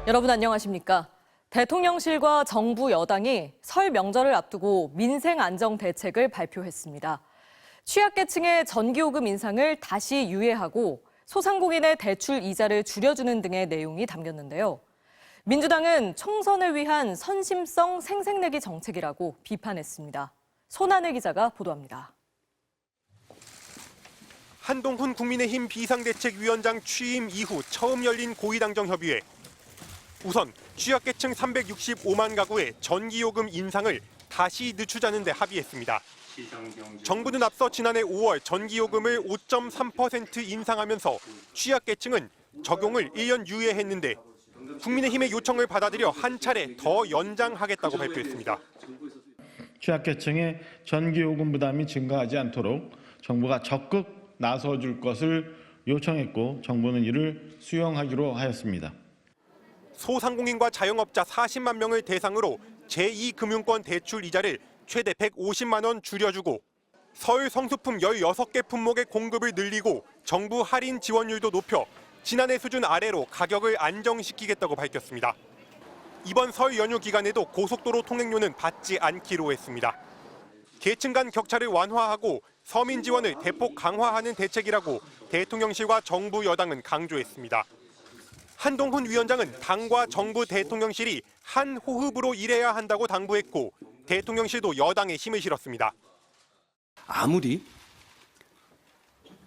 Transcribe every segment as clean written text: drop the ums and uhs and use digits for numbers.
여러분 안녕하십니까? 대통령실과 정부 여당이 설 명절을 앞두고 민생 안정 대책을 발표했습니다. 취약계층의 전기요금 인상을 다시 유예하고 소상공인의 대출 이자를 줄여주는 등의 내용이 담겼는데요. 민주당은 총선을 위한 선심성 생색내기 정책이라고 비판했습니다. 손하늘 기자가 보도합니다. 한동훈 국민의힘 비상대책위원장 취임 이후 처음 열린 고위당정 협의회. 우선 취약계층 365만 가구의 전기요금 인상을 다시 늦추자는 데 합의했습니다. 정부는 앞서 지난해 5월 전기요금을 5.3% 인상하면서 취약계층은 적용을 1년 유예했는데 국민의힘의 요청을 받아들여 한 차례 더 연장하겠다고 발표했습니다. 취약계층의 전기요금 부담이 증가하지 않도록 정부가 적극 나서줄 것을 요청했고 정부는 이를 수용하기로 하였습니다. 소상공인과 자영업자 40만 명을 대상으로 제2금융권 대출 이자를 최대 150만 원 줄여주고 설 성수품 16개 품목의 공급을 늘리고 정부 할인 지원율도 높여 지난해 수준 아래로 가격을 안정시키겠다고 밝혔습니다. 이번 설 연휴 기간에도 고속도로 통행료는 받지 않기로 했습니다. 계층 간 격차를 완화하고 서민 지원을 대폭 강화하는 대책이라고 대통령실과 정부 여당은 강조했습니다. 한동훈 위원장은 당과 정부 대통령실이 한 호흡으로 일해야 한다고 당부했고 대통령실도 여당에 힘을 실었습니다. 아무리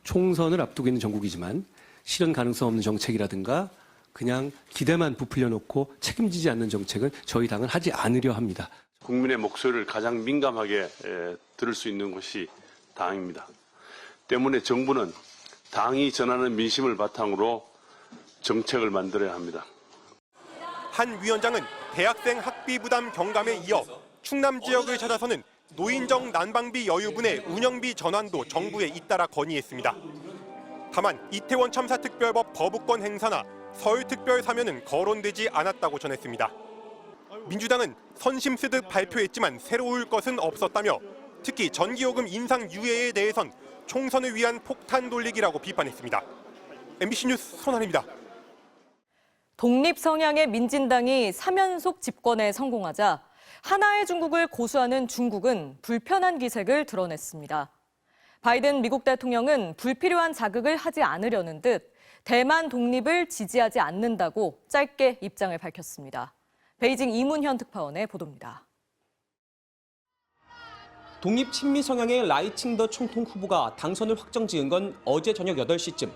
총선을 앞두고 있는 정국이지만 실현 가능성 없는 정책이라든가 그냥 기대만 부풀려 놓고 책임지지 않는 정책은 저희 당은 하지 않으려 합니다. 국민의 목소리를 가장 민감하게 들을 수 있는 곳이 당입니다. 때문에 정부는 당이 전하는 민심을 바탕으로 정책을 만들어야 합니다. 한 위원장은 대학생 학비 부담 경감에 이어 충남 지역을 찾아서는 노인정 난방비 여유분의 운영비 전환도 정부에 잇따라 건의했습니다. 다만 이태원 참사 특별법 거부권 행사나 설 특별 사면은 거론되지 않았다고 전했습니다. 민주당은 선심 쓰듯 발표했지만 새로울 것은 없었다며 특히 전기요금 인상 유예에 대해선 총선을 위한 폭탄 돌리기라고 비판했습니다. MBC 뉴스 손하늘입니다. 독립 성향의 민진당이 3연속 집권에 성공하자 하나의 중국을 고수하는 중국은 불편한 기색을 드러냈습니다. 바이든 미국 대통령은 불필요한 자극을 하지 않으려는 듯 대만 독립을 지지하지 않는다고 짧게 입장을 밝혔습니다. 베이징 이문현 특파원의 보도입니다. 독립 친미 성향의 라이칭더 총통 후보가 당선을 확정지은 건 어제 저녁 8시쯤.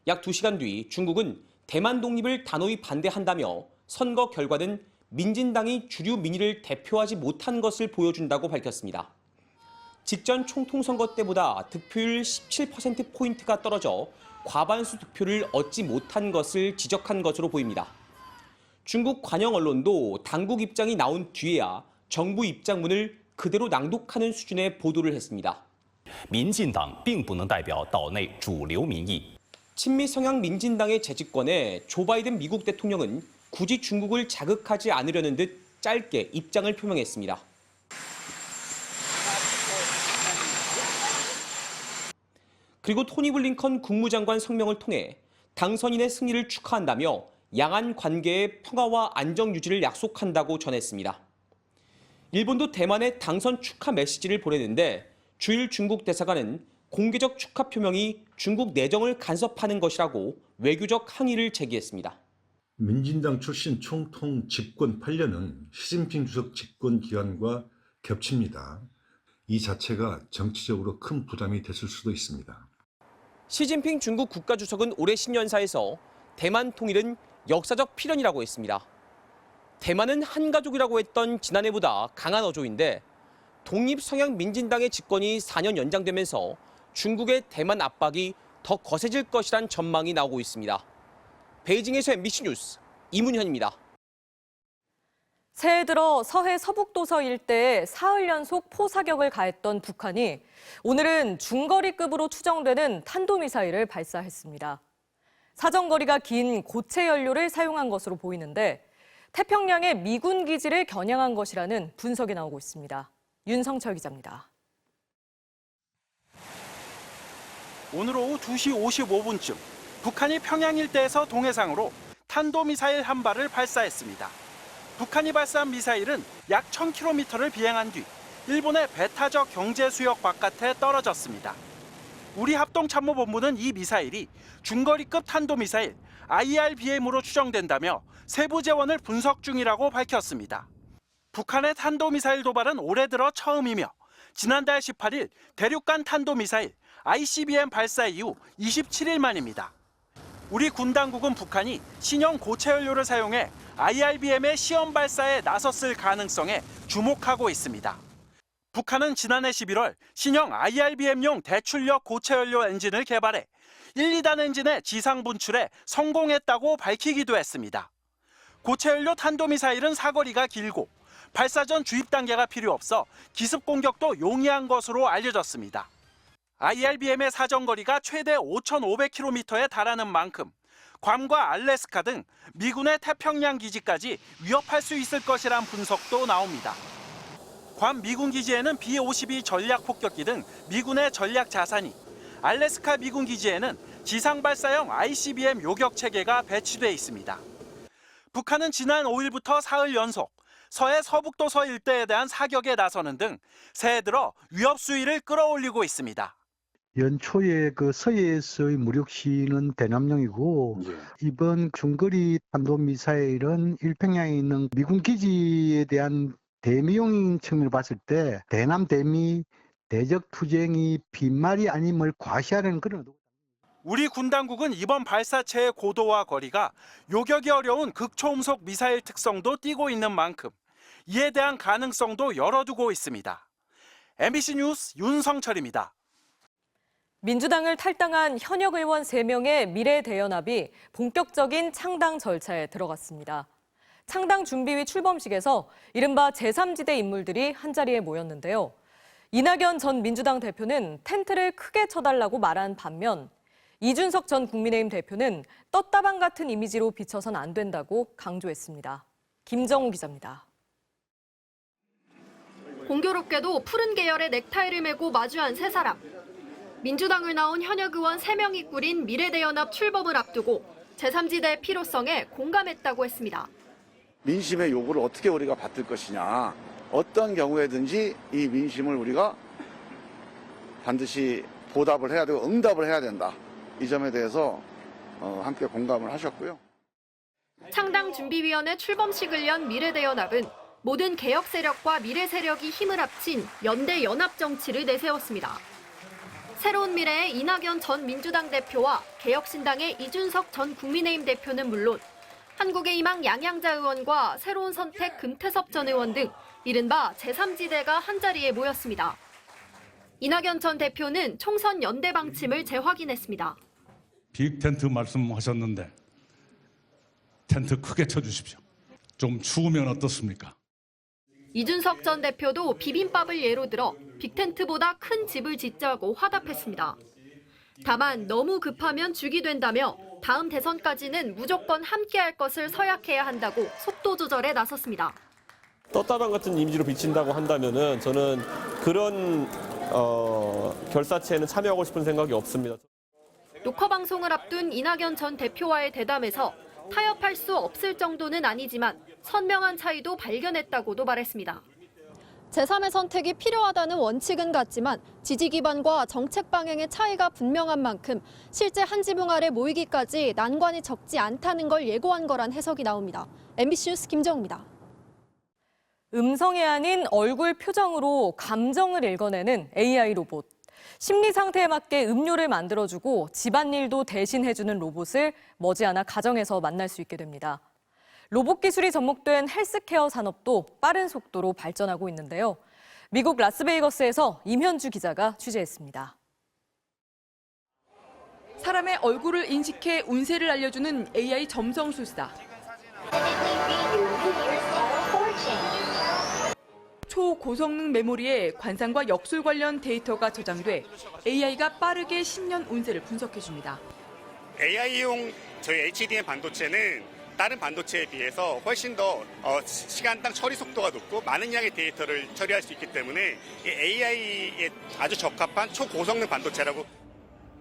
약 2시간 뒤 중국은 대만 독립을 단호히 반대한다며 선거 결과는 민진당이 주류 민의를 대표하지 못한 것을 보여준다고 밝혔습니다. 직전 총통 선거 때보다 득표율 17%포인트가 떨어져 과반수 득표를 얻지 못한 것을 지적한 것으로 보입니다. 중국 관영 언론도 당국 입장이 나온 뒤에야 정부 입장문을 그대로 낭독하는 수준의 보도를 했습니다. 民进党并不能代表岛内主流民意。 친미 성향 민진당의 재집권에 조 바이든 미국 대통령은 굳이 중국을 자극하지 않으려는 듯 짧게 입장을 표명했습니다. 그리고 토니 블링컨 국무장관 성명을 통해 당선인의 승리를 축하한다며 양안 관계의 평화와 안정 유지를 약속한다고 전했습니다. 일본도 대만에 당선 축하 메시지를 보내는데 주일 중국 대사관은 공개적 축하 표명이 중국 내정을 간섭하는 것이라고 외교적 항의를 제기했습니다. 민진당 출신 총통 집권 8년은 시진핑 주석 집권 기간과 겹칩니다. 이 자체가 정치적으로 큰 부담이 됐을 수도 있습니다. 시진핑 중국 국가주석은 올해 신년사에서 대만 통일은 역사적 필연이라고 했습니다. 대만은 한 가족이라고 했던 지난해보다 강한 어조인데 독립 성향 민진당의 집권이 4년 연장되면서 중국의 대만 압박이 더 거세질 것이란 전망이 나오고 있습니다. 베이징에서 MBC 뉴스 이문현입니다. 새해 들어 서해 서북도서 일대에 사흘 연속 포사격을 가했던 북한이 오늘은 중거리급으로 추정되는 탄도미사일을 발사했습니다. 사정거리가 긴 고체 연료를 사용한 것으로 보이는데 태평양의 미군 기지를 겨냥한 것이라는 분석이 나오고 있습니다. 윤성철 기자입니다. 오늘 오후 2시 55분쯤 북한이 평양 일대에서 동해상으로 탄도미사일 한 발을 발사했습니다. 북한이 발사한 미사일은 약 1000km를 비행한 뒤 일본의 배타적 경제수역 바깥에 떨어졌습니다. 우리 합동참모본부는 이 미사일이 중거리급 탄도미사일 IRBM으로 추정된다며 세부 재원을 분석 중이라고 밝혔습니다. 북한의 탄도미사일 도발은 올해 들어 처음이며 지난달 18일 대륙간 탄도미사일 ICBM 발사 이후 27일 만입니다. 우리 군 당국은 북한이 신형 고체 연료를 사용해 IRBM의 시험 발사에 나섰을 가능성에 주목하고 있습니다. 북한은 지난해 11월 신형 IRBM용 대출력 고체 연료 엔진을 개발해 1, 2단 엔진의 지상 분출에 성공했다고 밝히기도 했습니다. 고체 연료 탄도미사일은 사거리가 길고 발사 전 주입 단계가 필요 없어 기습 공격도 용이한 것으로 알려졌습니다. IRBM의 사정거리가 최대 5,500km에 달하는 만큼 괌과 알래스카 등 미군의 태평양 기지까지 위협할 수 있을 것이란 분석도 나옵니다. 괌 미군 기지에는 B-52 전략 폭격기 등 미군의 전략 자산이, 알래스카 미군 기지에는 지상 발사형 ICBM 요격 체계가 배치돼 있습니다. 북한은 지난 5일부터 사흘 연속 서해 서북도서 일대에 대한 사격에 나서는 등 새해 들어 위협 수위를 끌어올리고 있습니다. 연초에 그 서해에서의 무력 시위는 대남용이고 이번 중거리 탄도미사일은 일평양에 있는 미군 기지에 대한 대미용인 측면을 봤을 때 대남 대미 대적 투쟁이 빈말이 아님을 과시하는 그런 의도가. 우리 군 당국은 이번 발사체의 고도와 거리가 요격이 어려운 극초음속 미사일 특성도 띠고 있는 만큼 이에 대한 가능성도 열어두고 있습니다. MBC 뉴스 윤성철입니다. 민주당을 탈당한 현역 의원 3명의 미래대연합이 본격적인 창당 절차에 들어갔습니다. 창당 준비위 출범식에서 이른바 제3지대 인물들이 한자리에 모였는데요. 이낙연 전 민주당 대표는 텐트를 크게 쳐달라고 말한 반면 이준석 전 국민의힘 대표는 떴다방 같은 이미지로 비춰선 안 된다고 강조했습니다. 김정우 기자입니다. 공교롭게도 푸른 계열의 넥타이를 메고 마주한 세 사람. 민주당을 나온 현역 의원 3명이 꾸린 미래대연합 출범을 앞두고 제3지대의 필요성에 공감했다고 했습니다. 민심의 요구를 어떻게 우리가 받들 것이냐. 어떤 경우에든지 이 민심을 우리가 반드시 보답을 해야 되고 응답을 해야 된다. 이 점에 대해서 함께 공감을 하셨고요. 창당준비위원회 출범식을 연 미래대연합은 모든 개혁 세력과 미래 세력이 힘을 합친 연대 연합 정치를 내세웠습니다. 새로운 미래의 이낙연 전 민주당 대표와 개혁신당의 이준석 전 국민의힘 대표는 물론 한국의 희망 양양자 의원과 새로운 선택 금태섭 전 의원 등 이른바 제3지대가 한자리에 모였습니다. 이낙연 전 대표는 총선 연대 방침을 재확인했습니다. 빅텐트 말씀하셨는데 텐트 크게 쳐주십시오. 좀 추우면 어떻습니까? 이준석 전 대표도 비빔밥을 예로 들어 빅텐트보다 큰 집을 짓자고 화답했습니다. 다만 너무 급하면 죽이 된다며 다음 대선까지는 무조건 함께할 것을 서약해야 한다고 속도 조절에 나섰습니다. 떴다방 같은 이미지로 비친다고 한다면은 저는 그런 결사체에는 참여하고 싶은 생각이 없습니다. 녹화 방송을 앞둔 이낙연 전 대표와의 대담에서 타협할 수 없을 정도는 아니지만 선명한 차이도 발견했다고도 말했습니다. 제3의 선택이 필요하다는 원칙은 같지만 지지 기반과 정책 방향의 차이가 분명한 만큼 실제 한 지붕 아래 모이기까지 난관이 적지 않다는 걸 예고한 거란 해석이 나옵니다. MBC 뉴스 김정우입니다. 음성이 아닌 얼굴 표정으로 감정을 읽어내는 AI 로봇. 심리 상태에 맞게 음료를 만들어주고 집안일도 대신 해주는 로봇을 머지않아 가정에서 만날 수 있게 됩니다. 로봇 기술이 접목된 헬스케어 산업도 빠른 속도로 발전하고 있는데요. 미국 라스베이거스에서 임현주 기자가 취재했습니다. 사람의 얼굴을 인식해 운세를 알려주는 AI 점성술사. 초고성능 메모리에 관상과 역술 관련 데이터가 저장돼 AI가 빠르게 신년 운세를 분석해줍니다. AI용 저희 HDM 반도체는 다른 반도체에 비해서 훨씬 더 시간당 처리 속도가 높고 많은 양의 데이터를 처리할 수 있기 때문에 AI에 아주 적합한 초고성능 반도체라고.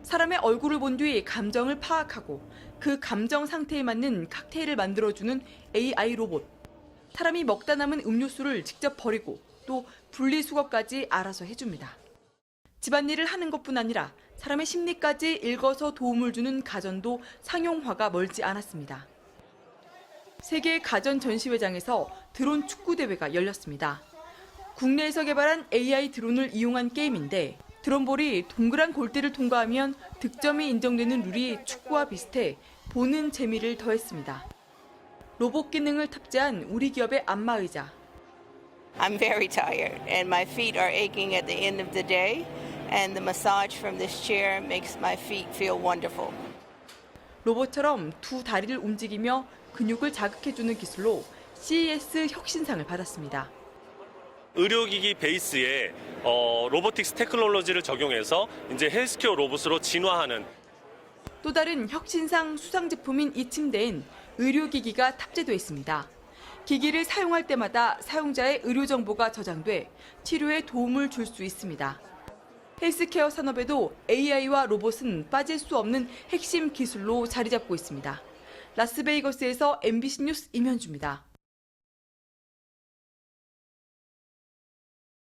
사람의 얼굴을 본 뒤 감정을 파악하고 그 감정 상태에 맞는 칵테일을 만들어주는 AI 로봇. 사람이 먹다 남은 음료수를 직접 버리고 또 분리수거까지 알아서 해줍니다. 집안일을 하는 것뿐 아니라 사람의 심리까지 읽어서 도움을 주는 가전도 상용화가 멀지 않았습니다. 세계 가전 전시회장에서 드론 축구대회가 열렸습니다. 국내에서 개발한 AI 드론을 이용한 게임인데 드론볼이 동그란 골대를 통과하면 득점이 인정되는 룰이 축구와 비슷해 보는 재미를 더했습니다. 로봇 기능을 탑재한 우리 기업의 안마의자. I'm very tired and my feet are aching at the end of the day and the massage from this chair makes my feet feel wonderful. 로봇처럼 두 다리를 움직이며 근육을 자극해주는 기술로 CES 혁신상을 받았습니다. 의료기기 베이스에 로보틱스 테크놀로지를 적용해서 이제 헬스케어 로봇으로 진화하는 또 다른 혁신상 수상 제품인 이 침대엔 의료기기가 탑재돼 있습니다. 기기를 사용할 때마다 사용자의 의료 정보가 저장돼 치료에 도움을 줄 수 있습니다. 헬스케어 산업에도 AI와 로봇은 빠질 수 없는 핵심 기술로 자리 잡고 있습니다. 라스베이거스에서 MBC 뉴스 임현주입니다.